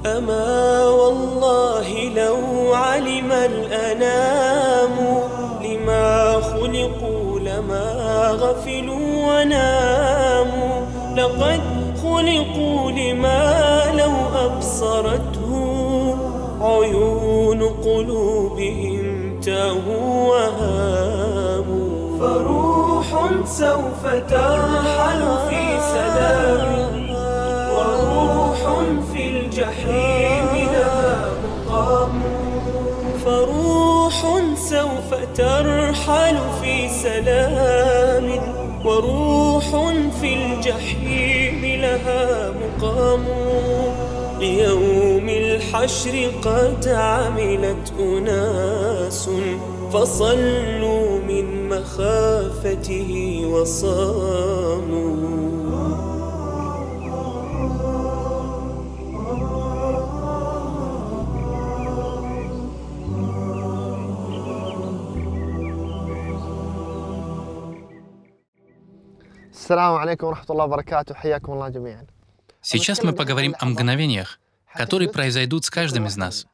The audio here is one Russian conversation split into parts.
أما والله لو علم الأنام لما خلقوا لما غفلوا وناموا. لقد خلقوا لما لو أبصرته عيون قلوبهم تاهوا وهاموا. فروح سوف ترحل في سلام وروح في الجحيم لها مقام. فروح سوف ترحل في سلام وروح في الجحيم لها مقام. ليوم الحشر قد عملت أناس فصلوا من مخافته وصاموا. Ассаламу алейкум рахматуллахи ва баракатуху, хайякум Аллах джамиан. Сейчас мы поговорим о мгновениях, которые произойдут с каждым из нас.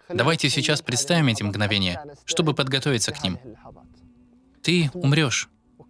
Давайте сейчас представим эти мгновения, чтобы подготовиться к ним. Ты умрешь.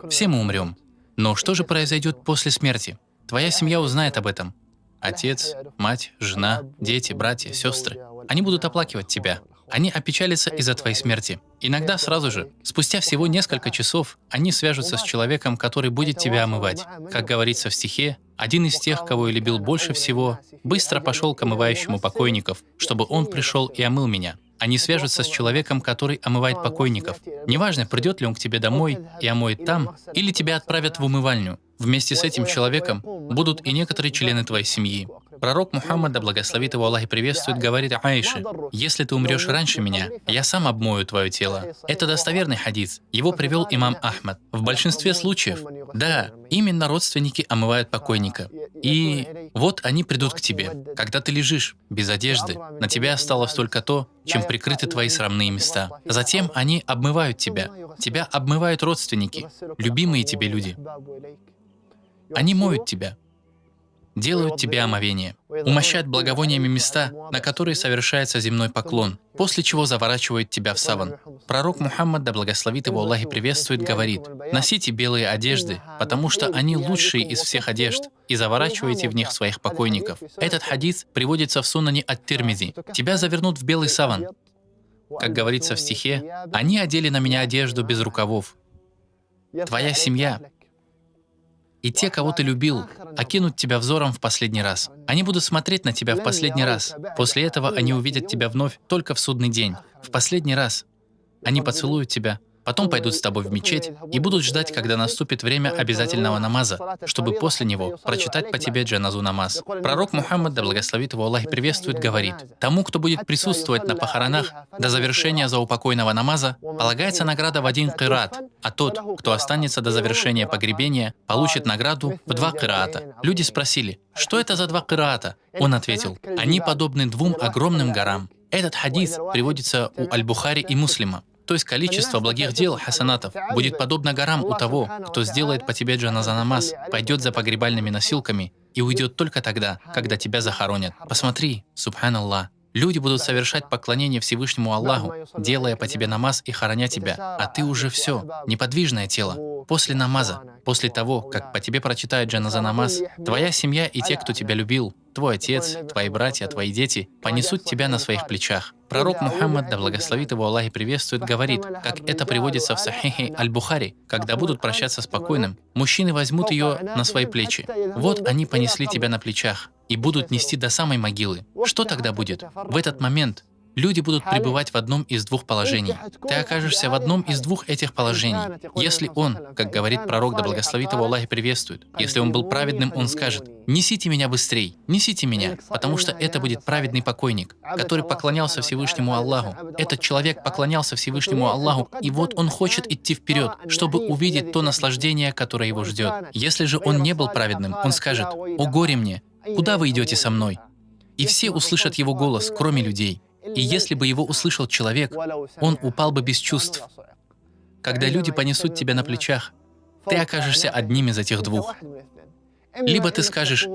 Все мы умрем. Но что же произойдет после смерти? Твоя семья узнает об этом. Отец, мать, жена, дети, братья, сестры. Они будут оплакивать тебя. Они опечалятся из-за твоей смерти. Иногда сразу же, спустя всего несколько часов, они свяжутся с человеком, который будет тебя омывать. Как говорится в стихе, один из тех, кого я любил больше всего, быстро пошел к омывающему покойников, чтобы он пришел и омыл меня. Они свяжутся с человеком, который омывает покойников. Неважно, придет ли он к тебе домой и омоет там, или тебя отправят в умывальню. Вместе с этим человеком будут и некоторые члены твоей семьи. Пророк Мухаммад, да благословит его Аллах и приветствует, говорит Аише: «Если ты умрешь раньше меня, я сам обмою твое тело». Это достоверный хадис. Его привел имам Ахмад. В большинстве случаев, да, именно родственники омывают покойника. И вот они придут к тебе, когда ты лежишь, без одежды. На тебе осталось только то, чем прикрыты твои срамные места. Затем они обмывают тебя. Тебя обмывают родственники, любимые тебе люди. Они моют тебя, делают тебе омовение, умощают благовониями места, на которые совершается земной поклон, после чего заворачивают тебя в саван. Пророк Мухаммад, да благословит его Аллах и приветствует, говорит: «Носите белые одежды, потому что они лучшие из всех одежд, и заворачивайте в них своих покойников». Этот хадис приводится в Сунане ат-Тирмизи. Тебя завернут в белый саван. Как говорится в стихе, «Они одели на меня одежду без рукавов». Твоя семья и те, кого ты любил, окинут тебя взором в последний раз. Они будут смотреть на тебя в последний раз. После этого они увидят тебя вновь только в судный день. В последний раз. Они поцелуют тебя, потом пойдут с тобой в мечеть и будут ждать, когда наступит время обязательного намаза, чтобы после него прочитать по тебе джаназу намаз. Пророк Мухаммад, да благословит его Аллах и приветствует, говорит: «Тому, кто будет присутствовать на похоронах до завершения заупокойного намаза, полагается награда в 1 кират, а тот, кто останется до завершения погребения, получит награду в 2 кираата». Люди спросили: «Что это за 2 кираата?» Он ответил: «Они подобны 2 огромным горам». Этот хадис приводится у Аль-Бухари и Муслима. То есть количество благих дел, хасанатов, будет подобно горам у того, кто сделает по тебе джаназа намаз, пойдет за погребальными носилками и уйдет только тогда, когда тебя захоронят. Посмотри, субханаллах, люди будут совершать поклонение Всевышнему Аллаху, делая по тебе намаз и хороня тебя, а ты уже все, неподвижное тело. После намаза, после того, как по тебе прочитают джаназа намаз, твоя семья и те, кто тебя любил, твой отец, твои братья, твои дети, понесут тебя на своих плечах. Пророк Мухаммад, да благословит его Аллах и приветствует, говорит, как это приводится в Сахихе Аль-Бухари: «Когда будут прощаться с покойным, мужчины возьмут ее на свои плечи. Вот они понесли тебя на плечах и будут нести до самой могилы». Что тогда будет? В этот момент люди будут пребывать в одном из 2 положений. Ты окажешься в одном из 2 этих положений. Если он, как говорит пророк, да благословит его Аллах и приветствует, если он был праведным, он скажет: «Несите меня быстрей, несите меня», потому что это будет праведный покойник, который поклонялся Всевышнему Аллаху. Этот человек поклонялся Всевышнему Аллаху, и вот он хочет идти вперед, чтобы увидеть то наслаждение, которое его ждет. Если же он не был праведным, он скажет: «О горе мне, куда вы идете со мной?» И все услышат его голос, кроме людей. И если бы его услышал человек, он упал бы без чувств. Когда люди понесут тебя на плечах, ты окажешься одним из этих 2. Либо ты скажешь: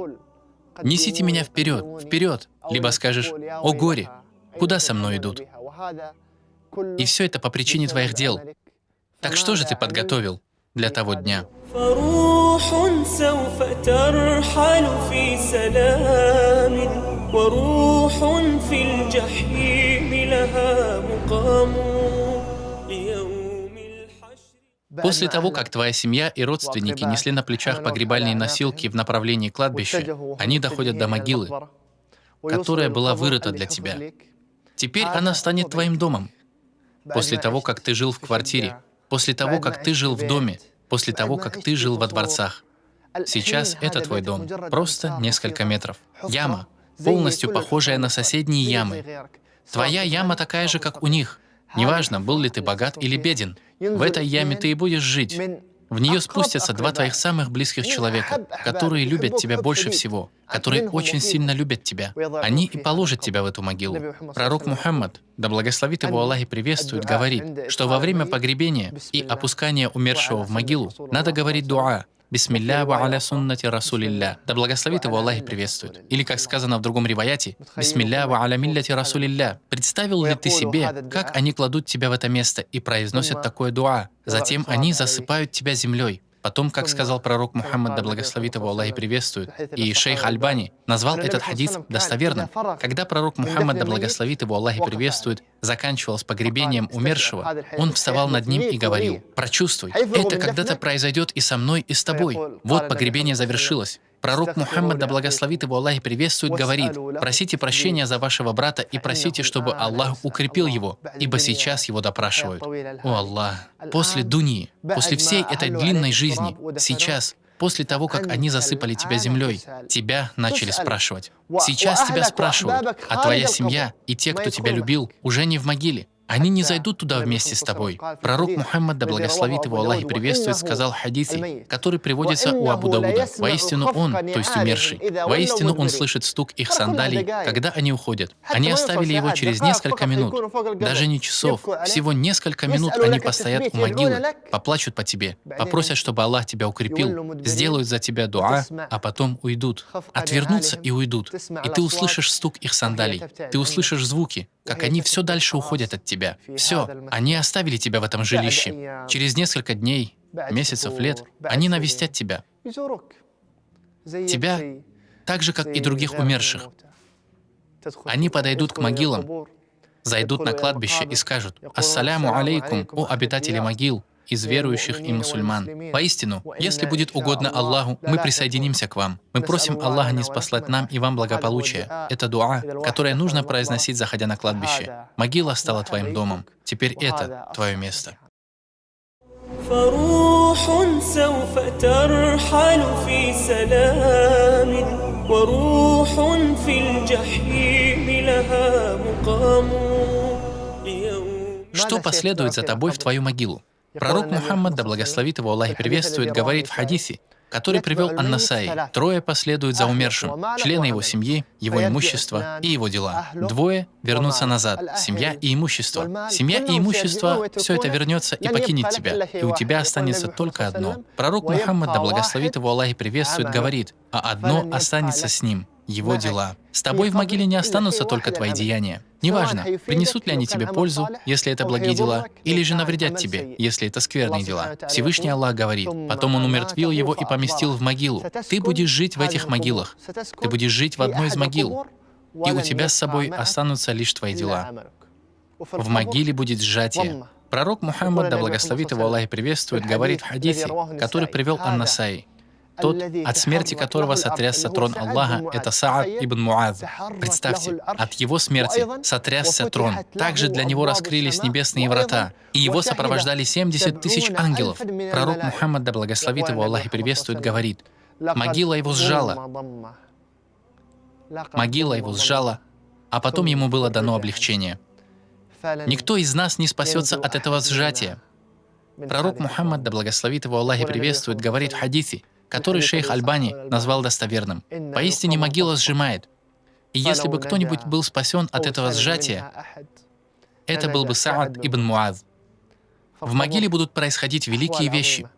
несите меня вперед, вперед, либо скажешь: «О горе, куда со мной идут?» И все это по причине твоих дел. Так что же ты подготовил для того дня? فروح سوف ترحل في سلام وروح في الجحيم لها مقام ليوم الحشر. После того, как твоя семья и родственники несли на плечах погребальные носилки в направлении кладбища, они доходят до могилы, которая была вырыта для тебя. Теперь она станет твоим домом. После того, как ты жил в квартире, после того, как ты жил в доме, после того, как ты жил во дворцах. Сейчас это твой дом, просто несколько метров. Яма, полностью похожая на соседние ямы. Твоя яма такая же, как у них. Неважно, был ли ты богат или беден. В этой яме ты и будешь жить. В нее спустятся два твоих самых близких человека, которые любят тебя больше всего, которые очень сильно любят тебя. Они и положат тебя в эту могилу. Пророк Мухаммад, да благословит его Аллах и приветствует, говорит, что во время погребения и опускания умершего в могилу надо говорить дуа: «Бисмилля ва аля суннати расулилля». Да благословит его Аллах и приветствует. Или, как сказано в другом риваяте, «Бисмилля ва аля миллати расулилля». Представил ли ты себе, как они кладут тебя в это место и произносят такое дуа? Затем они засыпают тебя землей. Потом, как сказал пророк Мухаммад, да благословит его Аллах и приветствует, и шейх Альбани назвал этот хадис достоверным. Когда пророк Мухаммад, да благословит его Аллах и приветствует, заканчивал с погребением умершего, он вставал над ним и говорил: «Прочувствуй, это когда-то произойдет и со мной, и с тобой. Вот погребение завершилось». Пророк Мухаммад, да благословит его Аллах и приветствует, говорит: «Просите прощения за вашего брата и просите, чтобы Аллах укрепил его, ибо сейчас его допрашивают». О Аллах, после дуньи, после всей этой длинной жизни, сейчас, после того, как они засыпали тебя землей, тебя начали спрашивать. Сейчас тебя спрашивают, а твоя семья и те, кто тебя любил, уже не в могиле. Они не зайдут туда вместе с тобой. Пророк Мухаммад, да благословит его Аллах и приветствует, сказал в хадисе, который приводится у Абу Дауда: «Воистину он, то есть умерший, воистину он слышит стук их сандалий, когда они уходят. Они оставили его через несколько минут, даже не часов, всего несколько минут они постоят у могилы, поплачут по тебе, попросят, чтобы Аллах тебя укрепил, сделают за тебя дуа, а потом уйдут, отвернутся и уйдут. И ты услышишь стук их сандалий, ты услышишь звуки, как они все дальше уходят от тебя. Все, они оставили тебя в этом жилище. Через несколько дней, месяцев, лет они навестят тебя. Тебя так же, как и других умерших. Они подойдут к могилам, зайдут на кладбище и скажут: «Ассаляму алейкум, о обитатели могил из верующих и мусульман. Поистину, если будет угодно Аллаху, мы присоединимся к вам. Мы просим Аллаха ниспослать нам и вам благополучие». Это дуа, которое нужно произносить, заходя на кладбище. Могила стала твоим домом. Теперь это твое место. فروح سوف ترحل في سلام وروح في الجحيم لها مقام Что последует за тобой в твою могилу? Пророк Мухаммад, да благословит его Аллах и приветствует, говорит в хадисе, который привел Ан-Насаи: «Трое последуют за умершим: члены его семьи, его имущество и его дела. Двое вернутся назад: семья и имущество. Семья и имущество — все это вернется и покинет тебя, и у тебя останется только одно». Пророк Мухаммад, да благословит его Аллах и приветствует, говорит: «А одно останется с ним — его дела». С тобой в могиле не останутся только твои деяния. Неважно, принесут ли они тебе пользу, если это благие дела, или же навредят тебе, если это скверные дела. Всевышний Аллах говорит: «Потом он умертвил его и поместил в могилу». Ты будешь жить в этих могилах. Ты будешь жить в одной из могил, и у тебя с собой останутся лишь твои дела. В могиле будет сжатие. Пророк Мухаммад, да благословит его Аллах и приветствует, говорит в хадисе, который привел Ан-Насаи: «Тот, от смерти которого сотрясся трон Аллаха, это Саад ибн Муаз». Представьте, от его смерти сотрясся трон. Также для него раскрылись небесные врата, и его сопровождали 70 тысяч ангелов. Пророк Мухаммад, да благословит его Аллах и приветствует, говорит: «Могила его сжала». Могила его сжала, а потом ему было дано облегчение. Никто из нас не спасется от этого сжатия. Пророк Мухаммад, да благословит его Аллах и приветствует, говорит в хадисе, который шейх Альбани назвал достоверным: «Поистине могила сжимает». И если бы кто-нибудь был спасен от этого сжатия, это был бы Саад ибн Муаз. В могиле будут происходить великие вещи.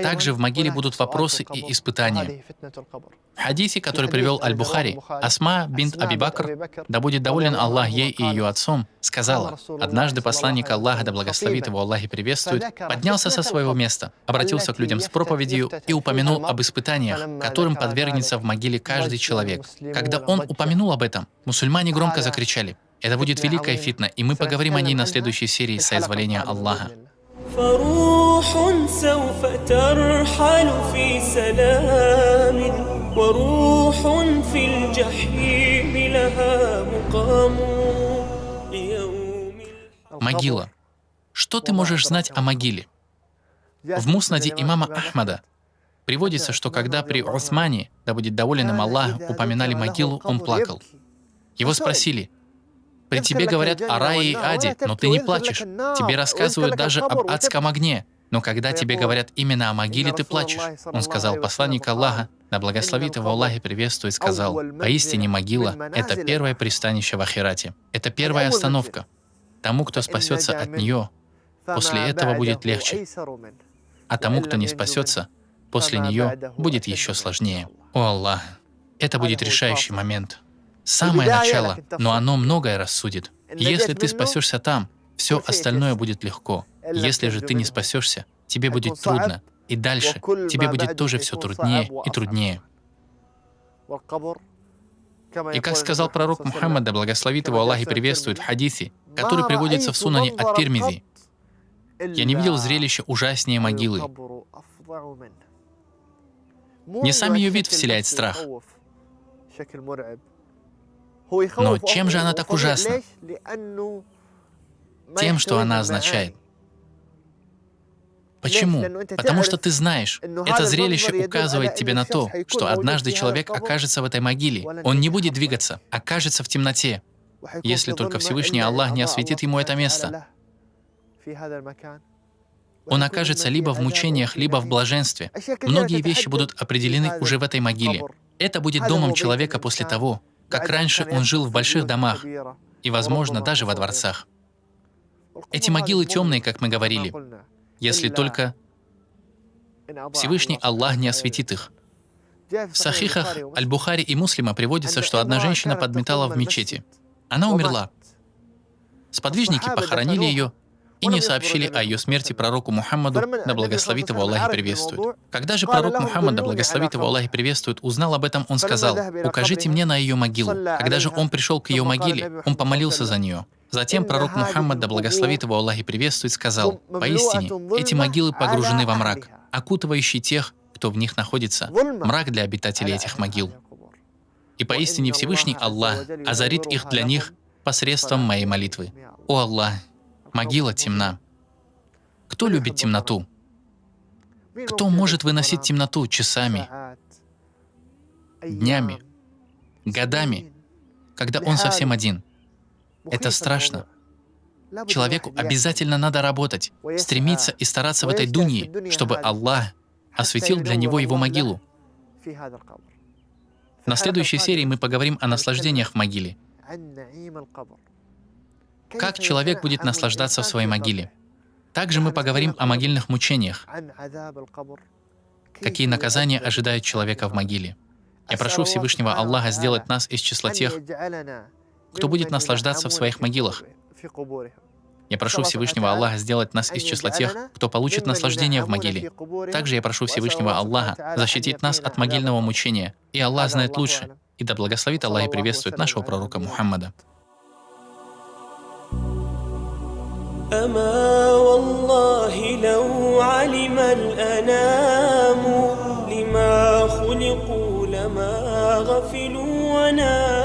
Также в могиле будут вопросы и испытания. В хадисе, который привел Аль-Бухари, Асма бинт Аби Бакр, да будет доволен Аллах ей и ее отцом, сказала: однажды посланник Аллаха, да благословит его Аллах и приветствует, поднялся со своего места, обратился к людям с проповедью и упомянул об испытаниях, которым подвергнется в могиле каждый человек. Когда он упомянул об этом, мусульмане громко закричали: это будет великая фитна, и мы поговорим о ней на следующей серии соизволения Аллаха. فروح سوف ترحل في سلام وروح في الجحيم لها مقام ليوم. Могила. Что ты можешь знать о могиле? В муснаде имама Ахмада приводится, что когда при Усмане, да будет доволен им Аллах, упоминали могилу, он плакал. Его спросили: при тебе говорят о рае и аде, но ты не плачешь. Тебе рассказывают даже об адском огне, но когда тебе говорят именно о могиле, ты плачешь. Он сказал: посланник Аллаха, да благословит его Аллах и приветствует, сказал: поистине могила — это первое пристанище в ахирате. Это первая остановка. Тому, кто спасется от нее, после этого будет легче. А тому, кто не спасется, после нее будет еще сложнее. О Аллах, это будет решающий момент. Самое начало, но оно многое рассудит. Если ты спасешься там, все остальное будет легко. Если же ты не спасешься, тебе будет трудно. И дальше тебе будет тоже все труднее и труднее. И как сказал пророк Мухаммад, да благословит его Аллах и приветствует, в хадисе, который приводится в Сунане ат-Тирмизи: «Я не видел зрелища ужаснее могилы». Не сам ее вид вселяет страх. Но чем же она так ужасна? Тем, что она означает. Почему? Потому что ты знаешь, это зрелище указывает тебе на то, что однажды человек окажется в этой могиле. Он не будет двигаться, окажется в темноте, если только Всевышний Аллах не осветит ему это место. Он окажется либо в мучениях, либо в блаженстве. Многие вещи будут определены уже в этой могиле. Это будет домом человека после того, как раньше он жил в больших домах и, возможно, даже во дворцах. Эти могилы темные, как мы говорили, если только Всевышний Аллах не осветит их. В сахихах Аль-Бухари и Муслима приводится, что одна женщина подметала в мечети. Она умерла. Сподвижники похоронили ее и не сообщили о ее смерти пророку Мухаммаду, да благословит его Аллах и приветствует. Когда же пророк Мухаммад, да благословит его Аллах и приветствует, узнал об этом, он сказал: «Укажите мне на ее могилу». Когда же он пришел к ее могиле, он помолился за нее. Затем пророк Мухаммад, да благословит его Аллах и приветствует, сказал: «Поистине, эти могилы погружены во мрак, окутывающий тех, кто в них находится, мрак для обитателей этих могил. И поистине Всевышний Аллах озарит их для них посредством моей молитвы. О Аллах, могила темна. Кто любит темноту? Кто может выносить темноту часами, днями, годами, когда он совсем один? Это страшно. Человеку обязательно надо работать, стремиться и стараться в этой дуньи, чтобы Аллах осветил для него его могилу. На следующей серии мы поговорим о наслаждениях в могиле. Как человек будет наслаждаться в своей могиле? Также мы поговорим о могильных мучениях. Какие наказания ожидают человека в могиле? Я прошу Всевышнего Аллаха сделать нас из числа тех, кто будет наслаждаться в своих могилах. Я прошу Всевышнего Аллаха сделать нас из числа тех, кто получит наслаждение в могиле. Также я прошу Всевышнего Аллаха защитить нас от могильного мучения. И Аллах знает лучше. И да благословит Аллах и приветствует нашего пророка Мухаммада. أما والله لو علم الأنام لما خلقوا لما غفلوا وناموا